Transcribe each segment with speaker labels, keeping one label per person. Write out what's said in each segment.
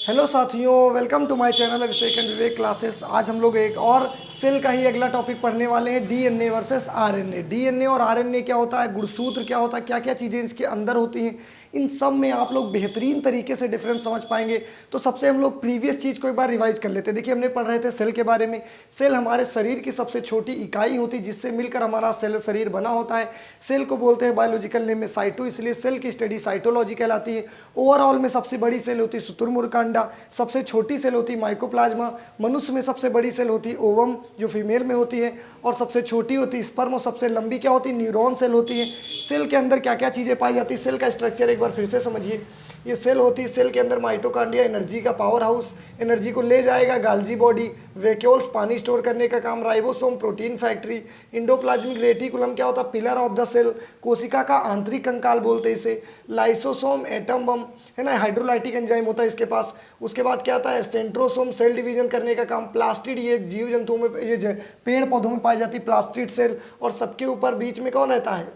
Speaker 1: Hello साथियों, welcome to my channel Abhishek and Vivek classes. आज हम लोग एक और सेल का ही अगला टॉपिक पढ़ने वाले हैं, डीएनए वर्सेस आरएनए। डीएनए और आरएनए क्या होता है, गुणसूत्र क्या होता है, क्या क्या चीज़ें इसके अंदर होती हैं, इन सब में आप लोग बेहतरीन तरीके से डिफरेंस समझ पाएंगे। तो सबसे हम लोग प्रीवियस चीज़ को एक बार रिवाइज कर लेते हैं। देखिए, हमने पढ़ रहे थे सेल के बारे में। सेल हमारे शरीर की सबसे छोटी इकाई होती है जिससे मिलकर हमारा सेल शरीर बना होता है। सेल को बोलते हैं बायोलॉजिकल नेम में साइटो, इसलिए सेल की स्टडी साइटोलॉजी कहलाती है। ओवरऑल में सबसे बड़ी सेल होती है शुतुरमुर्ग का अंडा, सबसे छोटी सेल होती है माइकोप्लाज्मा। मनुष्य में सबसे बड़ी सेल होती है ओवम, जो फीमेल में होती है, और सबसे छोटी होती है स्पर्म, और सबसे लंबी क्या होती है, न्यूरॉन सेल होती है। सेल के अंदर क्या क्या चीज़ें पाई जाती है, सेल का स्ट्रक्चर एक बार फिर से समझिए। ये सेल होती है, सेल के अंदर माइटोकॉन्ड्रिया एनर्जी का पावर हाउस, एनर्जी को ले जाएगा गाल्जी बॉडी, वैक्यूल्स पानी स्टोर करने का काम, ribosome protein factory, endoplasmic reticulum क्या होता है, पिलर ऑफ द सेल, कोशिका का आंतरिक कंकाल बोलते हैं इसे, लाइसोसोम एटम बम है ना, हाइड्रोलाइटिक एंजाइम होता है इसके पास। उसके बाद क्या आता है, सेंट्रोसोम सेल डिवीजन करने का काम, प्लास्टिड ये जीव जंतुओं में, ये पेड़ पौधों में पाई जाती है प्लास्टिड सेल, और सबके ऊपर बीच में कौन रहता है,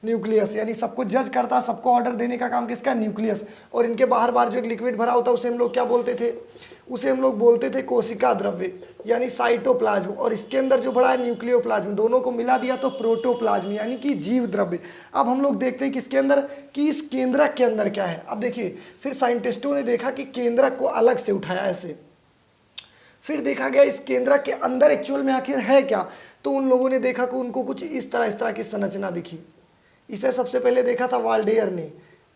Speaker 1: न्यूक्लियस, यानी सबको जज करता है, सबको ऑर्डर देने का काम किसका, न्यूक्लियस। और इनके बाहर बाहर जो एक लिक्विड भरा होता है उसे हम लोग क्या बोलते थे, उसे हम लोग बोलते थे कोशिका द्रव्य यानी साइटोप्लाज्म, और इसके अंदर जो बड़ा है न्यूक्लियोप्लाज्म, दोनों को मिला दिया तो प्रोटोप्लाज्म यानी कि जीव द्रव्य। अब हम लोग देखते हैं कि इसके अंदर, कि इस केंद्रक के अंदर क्या है। अब देखिए, फिर साइंटिस्टों ने देखा कि केंद्रक को अलग से उठाया ऐसे, फिर देखा गया इस केंद्रक के अंदर एक्चुअल में आखिर है क्या। तो उन लोगों ने देखा कि उनको कुछ इस तरह की संरचना दिखी। इसे सबसे पहले देखा था वाल्डेयर ने,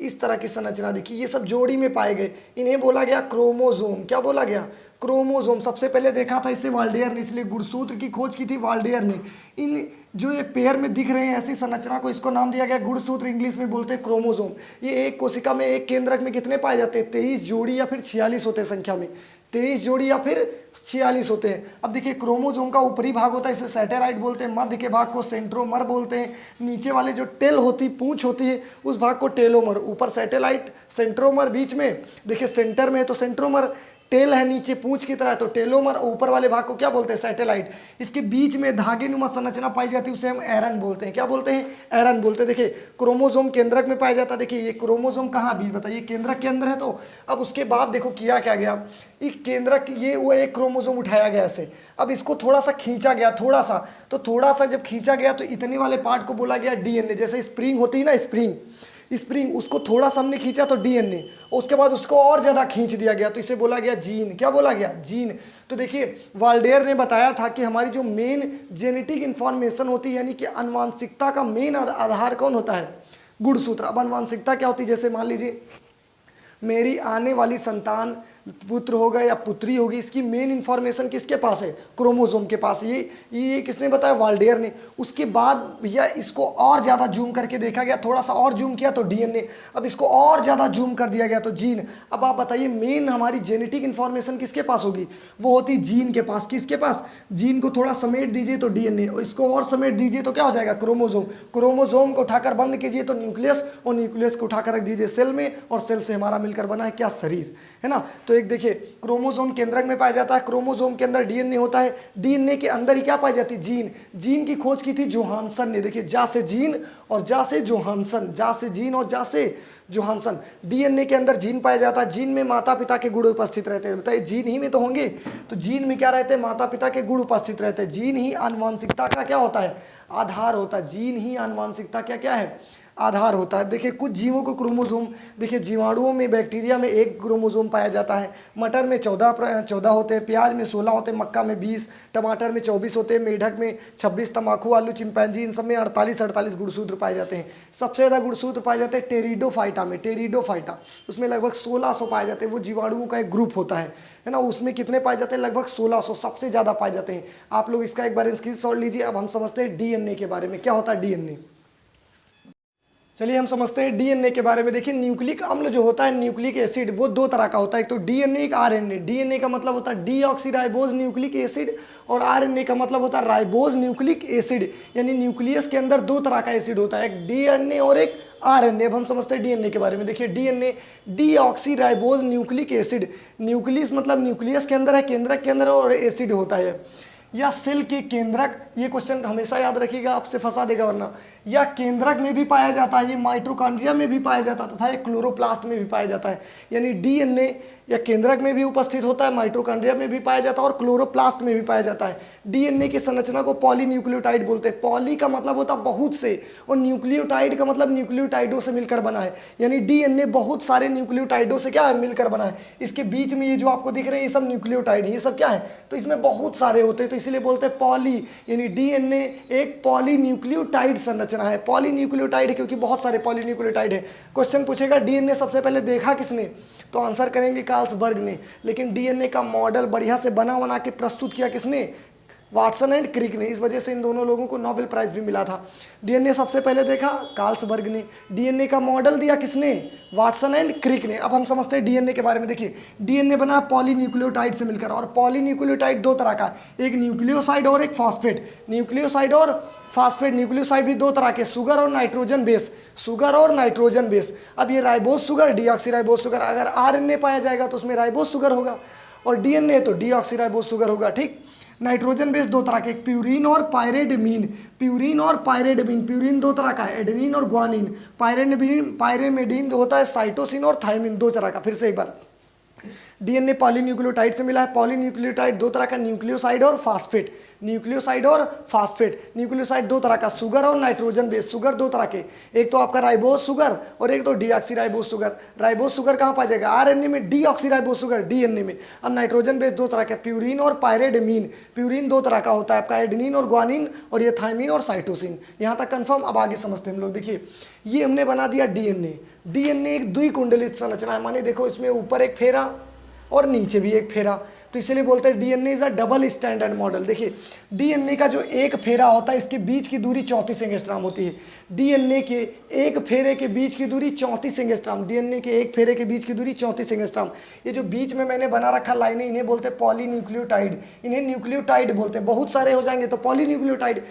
Speaker 1: इस तरह की संरचना दिखी। ये सब जोड़ी में पाए गए, इन्हें बोला गया क्रोमोसोम। क्या बोला गया, क्रोमोसोम। सबसे पहले देखा था इसे वाल्डेयर ने, इसलिए गुणसूत्र की खोज की थी वाल्डेयर ने। इन जो ये पेयर में दिख रहे हैं ऐसी संरचना को, इसको नाम दिया गया गुणसूत्र, इंग्लिश में बोलते हैं क्रोमोसोम। ये एक कोशिका में, एक केंद्रक में कितने पाए जाते हैं, 23 जोड़ी या फिर 46 होते हैं संख्या में, 23 जोड़ी या फिर 46 होते हैं। अब देखिए, क्रोमोसोम का ऊपरी भाग होता है इसे सैटेलाइट बोलते हैं, मध्य के भाग को सेंट्रोमर बोलते हैं, नीचे वाले जो टेल होती, पूंछ होती है, उस भाग को टेलोमर। ऊपर सैटेलाइट, सेंट्रोमर, बीच में देखिए सेंटर में है तो सेंट्रोमर, टेल है नीचे पूंछ की तरह तो टेलोमर, ऊपर वाले भाग को क्या बोलते हैं, सैटेलाइट। इसके बीच में धागे नुमा संरचना पाई जाती है उसे हम एरन बोलते हैं। क्या बोलते हैं, एरन बोलते हैं। देखिए, क्रोमोसोम केंद्रक में पाया जाता है। देखिए, ये क्रोमोसोम कहाँ भी बताइए, केंद्रक के अंदर है। तो अब उसके बाद देखो किया क्या गया, ये केंद्रक, ये वो एक क्रोमोसोम उठाया गया ऐसे, अब इसको थोड़ा सा खींचा गया, थोड़ा सा, तो थोड़ा सा जब खींचा गया तो इतने वाले पार्ट को बोला गया डीएनए। जैसे स्प्रिंग होती है ना, स्प्रिंग, उसको थोड़ा सा हमने खींचा तो डीएनए, उसके बाद उसको और ज़्यादा खींच दिया गया तो इसे बोला गया जीन। क्या बोला गया, जीन। तो देखिए, वाल्डेयर ने बताया था कि हमारी जो मेन जेनेटिक इंफॉर्मेशन होती है, यानी कि आनुवांशिकता का मेन आधार कौन होता है, गुणसूत्र। अब आनुवांशिकता क्या होती है, जैसे मान लीजिए मेरी आने वाली संतान पुत्र होगा या पुत्री होगी, इसकी मेन इंफॉर्मेशन किसके पास है, क्रोमोसोम के पास। ये किसने बताया, वाल्डेयर ने। उसके बाद भैया इसको और ज़्यादा जूम करके देखा गया, थोड़ा सा और जूम किया तो डीएनए, अब इसको और ज़्यादा जूम कर दिया गया तो जीन। अब आप बताइए, मेन हमारी जेनेटिक इंफॉर्मेशन किसके पास होगी, वो होती जीन के पास। किसके पास, जीन को थोड़ा समेट दीजिए तो डीएनए, और इसको और समेट दीजिए तो क्या हो जाएगा, क्रोमोसोम। क्रोमोसोम को उठाकर बंद कीजिए तो न्यूक्लियस, और न्यूक्लियस को उठाकर रख दीजिए सेल में, और सेल से हमारा मिलकर बना है क्या, शरीर, है ना। तो एक देखिए, क्रोमोसोम केंद्रक में पाया जाता है, क्रोमोसोम के अंदर डीएनए होता है, डीएनए के अंदर ही क्या पाई जाती है, जीन। जीन की खोज की थी जोहानसन ने। देखिए, जा से जीन और जा से जोहानसन, जा से जीन और जा से जोहानसन। डीएनए के अंदर जीन पाया जाता है, जीन में माता पिता के गुण उपस्थित रहते हैं। बताइए, जीन ही में तो होंगे, तो जीन में क्या रहते हैं, माता पिता के गुण उपस्थित रहते हैं। जीन ही आनुवांशिकता का क्या होता है, आधार होता है। जीन ही आनुवांशिकता क्या क्या है, आधार होता है। देखिए, कुछ जीवों को क्रोमोसोम, देखिए जीवाणुओं में, बैक्टीरिया में 1 क्रोमोसोम पाया जाता है, मटर में 14 होते हैं, प्याज में 16 होते हैं, मक्का में 20, टमाटर में 24 होते हैं, मेढक में 26, तम्बाकू, आलू, चिंपैंजी, इन सब में 48 गुणसूत्र पाए जाते हैं। सबसे ज़्यादा गुणसूत्र पाए जाते हैं टेरिडोफाइटा में, टेरिडोफाइटा, उसमें लगभग 1600 पाए जाते हैं। वो जीवाणुओं का एक ग्रुप होता है ना, उसमें कितने पाए जाते हैं, लगभग 1600, सबसे ज़्यादा पाए जाते हैं। आप लोग इसका एक बार स्क्रीनशॉट लीजिए। अब हम समझते हैं डीएनए के बारे में, क्या होता है डीएनए। चलिए हम समझते हैं डीएनए के बारे में। देखिए, न्यूक्लिक अम्ल जो होता है, न्यूक्लिक एसिड, वो 2 तरह का होता है, एक तो डीएनए, एक आरएनए। डीएनए का मतलब होता है डीऑक्सीराइबोज न्यूक्लिक एसिड, और आरएनए का मतलब होता है राइबोज न्यूक्लिक एसिड, यानी न्यूक्लियस के अंदर 2 तरह का एसिड होता है, एक डीएनए और एक आरएनए। अब हम समझते हैं डीएनए के बारे में। देखिए, DNA deoxyribose nucleic acid, nucleus मतलब न्यूक्लियस के अंदर है, केंद्रक के अंदर, और एसिड होता है। या सेल के केंद्रक, ये क्वेश्चन हमेशा याद रखिएगा, आपसे फंसा देगा वरना। या केंद्रक में भी पाया जाता है, ये माइटोकॉन्ड्रिया में भी पाया जाता है तथा ये क्लोरोप्लास्ट में भी पाया जाता है। यानी डीएनए या केंद्रक में भी उपस्थित होता है, माइटोकॉन्ड्रिया में भी पाया जाता है और क्लोरोप्लास्ट में भी पाया जाता है। डीएनए की संरचना को पॉलीन्यूक्लियोटाइड बोलते हैं। पॉली का मतलब होता है बहुत से, और न्यूक्लियोटाइड का मतलब न्यूक्लियोटाइडों से मिलकर बना है। यानी डीएनए बहुत सारे न्यूक्लियोटाइडों से क्या है, मिलकर बना है। इसके बीच में ये जो आपको दिख रहे हैं ये सब न्यूक्लियोटाइड है, ये सब क्या है, तो इसमें बहुत सारे होते हैं, तो इसलिए बोलते हैं पॉली। यानी डीएनए एक पॉलीन्यूक्लियोटाइड संरचना है। पॉलीन्यूक्लियोटाइड क्योंकि बहुत सारे पॉलीन्यूक्लियोटाइड है। क्वेश्चन पूछेगा डीएनए सबसे पहले देखा किसने, तो आंसर करेंगे कार्ल्सबर्ग ने। लेकिन डीएनए का मॉडल बढ़िया से बना के प्रस्तुत किया किसने, वाटसन एंड क्रिक ने। इस वजह से इन दोनों लोगों को नोबेल प्राइज भी मिला था। डीएनए सबसे पहले देखा कार्ल्सबर्ग ने। डीएनए का मॉडल दिया किसने, वाटसन एंड क्रिक ने। अब हम समझते हैं डीएनए के बारे में। देखिए डीएनए बना पॉलीन्यूक्लियोटाइड से मिलकर, और पॉलीन्यूक्लियोटाइड दो तरह का, एक न्यूक्लियोसाइड और एक फॉस्फेट। न्यूक्लियोसाइड और फॉस्फेट, न्यूक्लियोसाइड भी दो तरह के, शुगर और नाइट्रोजन बेस, शुगर और नाइट्रोजन बेस। अब ये राइबोस शुगर, डीऑक्सीराइबोस शुगर, अगर आरएनए पाया जाएगा तो उसमें राइबोस शुगर होगा, और डीएनए तो डीऑक्सीराइबोस शुगर होगा। ठीक, नाइट्रोजन बेस दो तरह के, एक प्यूरिन और पायरेडमीन। प्यूरिन और पायरेडमीन, प्यूरिन दो तरह का है, एडेनिन और ग्वानिन। पायरेमेडिन होता है साइटोसिन और थायमिन, दो तरह का। फिर से एक बार, डीएनए पॉलीन्यूक्लियोटाइड से मिला है। पॉलीन्यूक्लियोटाइड दो तरह का, न्यूक्लियोसाइड और फास्फेट। न्यूक्लियोसाइड और फास्फेट, न्यूक्लियोसाइड दो तरह का, शुगर और नाइट्रोजन बेस। शुगर दो तरह के, एक तो आपका राइबोस शुगर और एक तो डीऑक्सीराइबोस शुगर। राइबोस शुगर कहाँ पाया जाएगा, आरएनए में, डीऑक्सीराइबोस शुगर डीएनए में। अब नाइट्रोजन बेस दो तरह के, प्यूरिन और पायरेडमीन। प्यूरिन दो तरह का होता है आपका, एडेनिन और ग्वानिन, और ये थायमिन और साइटोसिन। यहाँ तक कंफर्म। अब आगे समझते हैं हम लोग। देखिए ये हमने बना दिया डीएनए। डीएनए एक द्विकुंडलित संरचना है, माने देखो इसमें ऊपर एक फेरा और नीचे भी एक फेरा, तो इसीलिए बोलते हैं DNA is a double standard model. देखिए डीएनए का जो एक फेरा होता है इसके बीच की दूरी 34 एंगस्ट्राम होती है। डीएनए के एक फेरे के बीच की दूरी 34 एंगस्ट्राम। डीएनए के एक फेरे के बीच की दूरी 34 एंगस्ट्राम। ये जो बीच में मैंने बना रखा लाइनें, इन्हें बोलते हैं पॉलीन्यूक्लियोटाइड। इन्हें न्यूक्लियोटाइड बोलते हैं। बहुत सारे हो जाएंगे तो पॉलीन्यूक्लियोटाइड।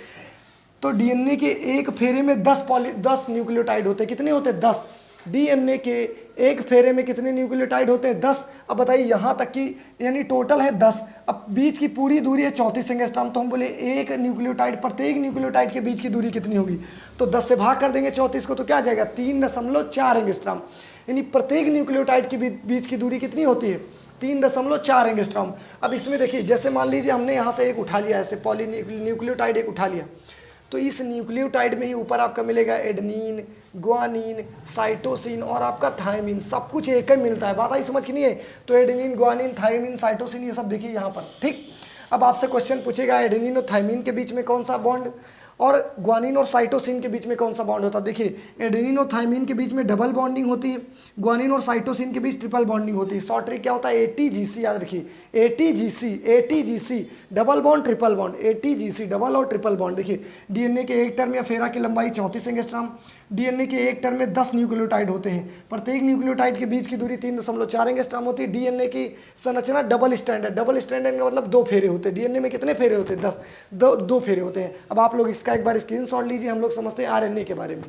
Speaker 1: तो डीएनए के एक फेरे में 10 न्यूक्लियोटाइड होते हैं। कितने होते हैं, 10। डीएनए के एक फेरे में कितने न्यूक्लियोटाइड होते हैं, 10। अब बताइए यहाँ तक की, यानी टोटल है 10। अब बीच की पूरी दूरी है 34 एंगस्ट्राम, तो हम बोले एक न्यूक्लियोटाइड, प्रत्येक न्यूक्लियोटाइड के बीच की दूरी कितनी होगी, तो 10 से भाग कर देंगे 34 को, तो क्या आ जाएगा 3.4 एंगस्ट्राम। यानी प्रत्येक न्यूक्लियोटाइड के बीच की दूरी कितनी होती है, 3.4 एंगस्ट्राम। अब इसमें देखिए, जैसे मान लीजिए हमने यहाँ से एक उठा लिया, ऐसे पॉलीन्यूक्लियोटाइड एक उठा लिया, तो इस न्यूक्लियोटाइड में ही ऊपर आपका मिलेगा एडेनिन, ग्वानिन, साइटोसिन और आपका थायमिन। सब कुछ एक ही मिलता है। बात आई समझ की नहीं है, तो एडेनिन, ग्वानिन, थायमिन, साइटोसिन ये सब देखिए यहाँ पर। ठीक, अब आपसे क्वेश्चन पूछेगा एडेनिन और थायमिन के बीच में कौन सा बॉन्ड, और ग्वानिन और साइटोसिन के बीच में कौन सा बॉन्ड होता है। देखिए एडेनिन और थायमिन के बीच में डबल बॉन्डिंग होती है, ग्वानिन और साइटोसिन के बीच ट्रिपल बॉन्डिंग होती है। शॉर्ट ट्रिक क्या होता है, एटीजीसी, याद रखिए ATGC, double bond triple bond, ATGC double और ट्रिपल बॉन्ड। देखिए डीएनए के एक टर्म या फेरा की लंबाई 34 एंगस्ट्राम। डीएनए के एक टर्म में 10 न्यूक्लियोटाइड होते हैं। प्रत्येक न्यूक्लियोटाइड के बीच की दूरी 3.4 एंगस्ट्राम होती है। डीएनए की संरचना डबल स्टैंडर्ड, डबल स्टैंडर्ड का मतलब 2 फेरे होते हैं। डीएनए में कितने फेरे होते हैं, 10, दो फेरे होते हैं। अब आप लोग इसका एक बार स्क्रीनशॉट लीजिए। हम लोग समझते हैं आरएनए के बारे में।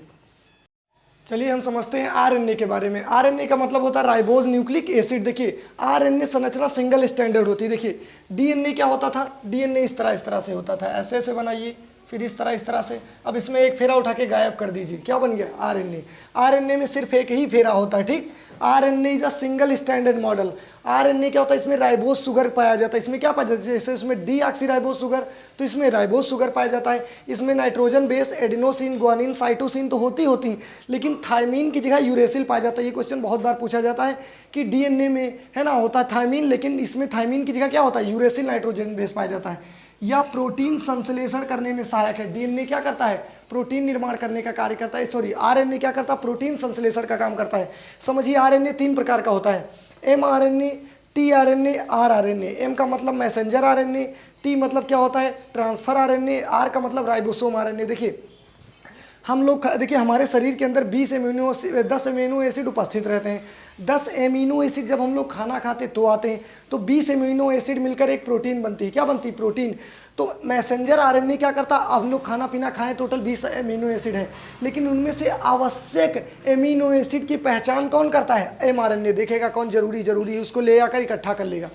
Speaker 1: चलिए हम समझते हैं आरएनए के बारे में। आरएनए का मतलब होता है राइबोज न्यूक्लिक एसिड। देखिए आरएनए संरचना सिंगल स्टैंडर्ड होती है। देखिए डीएनए क्या होता था, डीएनए इस तरह से होता था, ऐसे ऐसे बनाइए, फिर इस तरह से। अब इसमें एक फेरा उठा के गायब कर दीजिए, क्या बन गया, आरएनए। आरएनए में सिर्फ एक ही फेरा होता है। ठीक, RNA is a single standard model. RNA क्या होता है, इसमें राइबोस शुगर पाया जाता है। इसमें क्या पाया जाता है, जैसे इसमें डीऑक्सीराइबोस शुगर, तो इसमें राइबोस शुगर पाया जाता है। इसमें nitrogen base, adenosine, guanine, cytosine तो होती, लेकिन थायमिन की जगह यूरेसिल पाया जाता है। ये क्वेश्चन बहुत बार पूछा जाता है कि डीएनए में है ना होता है थायमिन, लेकिन इसमें थायमिन की जगह क्या होता है, यूरेसिल नाइट्रोजन बेस पाया जाता है। या प्रोटीन संश्लेषण करने में सहायक है। डीएनए क्या करता है, प्रोटीन निर्माण करने का कार्य करता है। सॉरी, आरएनए क्या करता है, प्रोटीन संश्लेषण का काम करता है। समझिए आरएनए 3 प्रकार का होता है, एमआरएनए, टीआरएनए, आरआरएनए। एम का मतलब मैसेंजर आरएनए, टी मतलब क्या होता है, ट्रांसफर आरएनए, आर का मतलब राइबोसोम आरएनए। देखिए हम लोग, देखिए हमारे शरीर के अंदर 10 अमीनो एसिड उपस्थित रहते हैं। 10 एमिनो एसिड जब हम लोग खाना खाते तो आते हैं, तो 20 एमिनो एसिड मिलकर एक प्रोटीन बनती है। क्या बनती है? प्रोटीन। तो मैसेंजर आरएनए क्या करता है? अब हम लोग खाना पीना खाएं, टोटल 20 एमिनो एसिड है, लेकिन उनमें से आवश्यक एमिनो एसिड की पहचान कौन करता है? एमआरएनए। देखेगा कौन जरूरी है, उसको ले आकर इकट्ठा कर लेगा।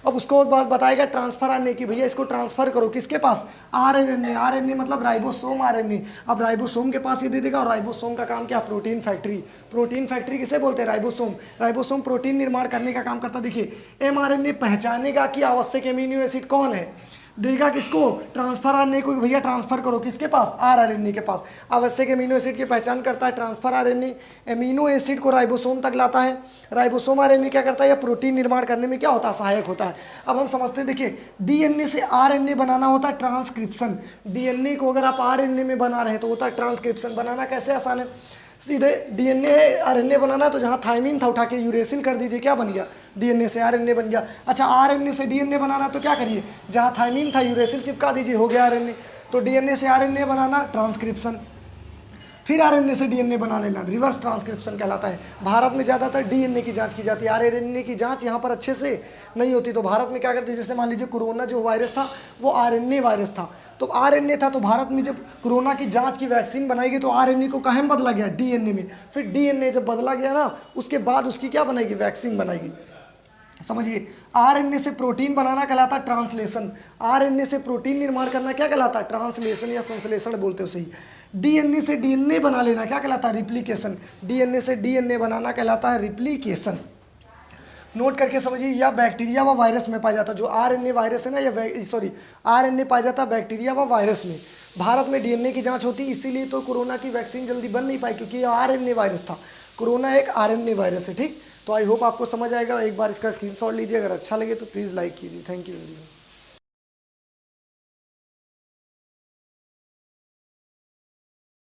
Speaker 1: अब उसको बाद बताएगा ट्रांसफर आरएनए की, भैया इसको ट्रांसफर करो किसके पास? आरएनए। आरएनए मतलब राइबोसोम आरएनए। अब राइबोसोम के पास ये दे देगा, और राइबोसोम का काम क्या? Protein factory. प्रोटीन फैक्ट्री किसे बोलते हैं? राइबोसोम। राइबोसोम प्रोटीन निर्माण करने का काम करता है। देखिए, एमआरएनए पहचानेगा कि आवश्यक एमिनो एसिड कौन है, देगा किसको? ट्रांसफर आरएनए को, भैया ट्रांसफर करो किसके पास? आरएनए के पास। आवश्यक एमिनो एसिड की पहचान करता है ट्रांसफर आरएनए, एमिनो एसिड को राइबोसोम तक लाता है। राइबोसोम आरएनए क्या करता है? यह प्रोटीन निर्माण करने में क्या होता है? सहायक होता है। अब हम समझते हैं, देखिए डीएनए से आरएनए बनाना होता है ट्रांसक्रिप्शन। डीएनए को अगर आप आरएनए में बना रहे हैं तो होता है ट्रांसक्रिप्शन। बनाना कैसे आसान है, सीधे डीएनए आरएनए बनाना, तो जहाँ थायमिन था उठा के यूरेसिल कर दीजिए, क्या बन गया? डीएनए से आरएनए बन गया। अच्छा, आरएनए से डीएनए बनाना तो क्या करिए? जहाँ थायमिन था यूरेसिल चिपका दीजिए, हो गया आरएनए। तो डीएनए से आरएनए बनाना ट्रांसक्रिप्शन, फिर आरएनए से डीएनए बना लेना रिवर्स ट्रांसक्रिप्शन कहलाता है। भारत में ज़्यादातर डीएनए की जांच की जाती है, आरएनए की जांच यहाँ पर अच्छे से नहीं होती। तो भारत में क्या करते हैं, जैसे मान लीजिए कोरोना जो वायरस था वो आरएनए वायरस था, तो आरएनए था, तो भारत में जब कोरोना की जांच की वैक्सीन बनाई गई तो आरएनए को कहाँ में बदला गया? डीएनए में। फिर डीएनए जब बदला गया ना, उसके बाद उसकी क्या बनाएगी? वैक्सीन बनाएगी। समझिए, आरएनए से प्रोटीन बनाना कहलाता है ट्रांसलेशन। आरएनए से प्रोटीन निर्माण करना क्या कहलाता है? ट्रांसलेशन या संश्लेषण बोलते हो सही। डीएनए से डीएनए बना लेना क्या कहलाता है? रिप्लिकेशन। डीएनए से डीएनए बनाना कहलाता है रिप्लिकेशन। नोट करके समझिए, या बैक्टीरिया व वायरस में पाया जाता है। जो आरएनए वायरस है ना, या आरएनए पाया जाता है बैक्टीरिया व वायरस में। भारत में डीएनए की जांच होती है, इसीलिए तो कोरोना की वैक्सीन जल्दी बन नहीं पाई, क्योंकि ये आरएनए वायरस था। कोरोना एक आरएनए वायरस है, ठीक। तो आई होप आपको समझ आएगा। एक बार इसका स्क्रीनशॉट लीजिए, अगर अच्छा लगे तो प्लीज़ लाइक कीजिए। Thank you very much.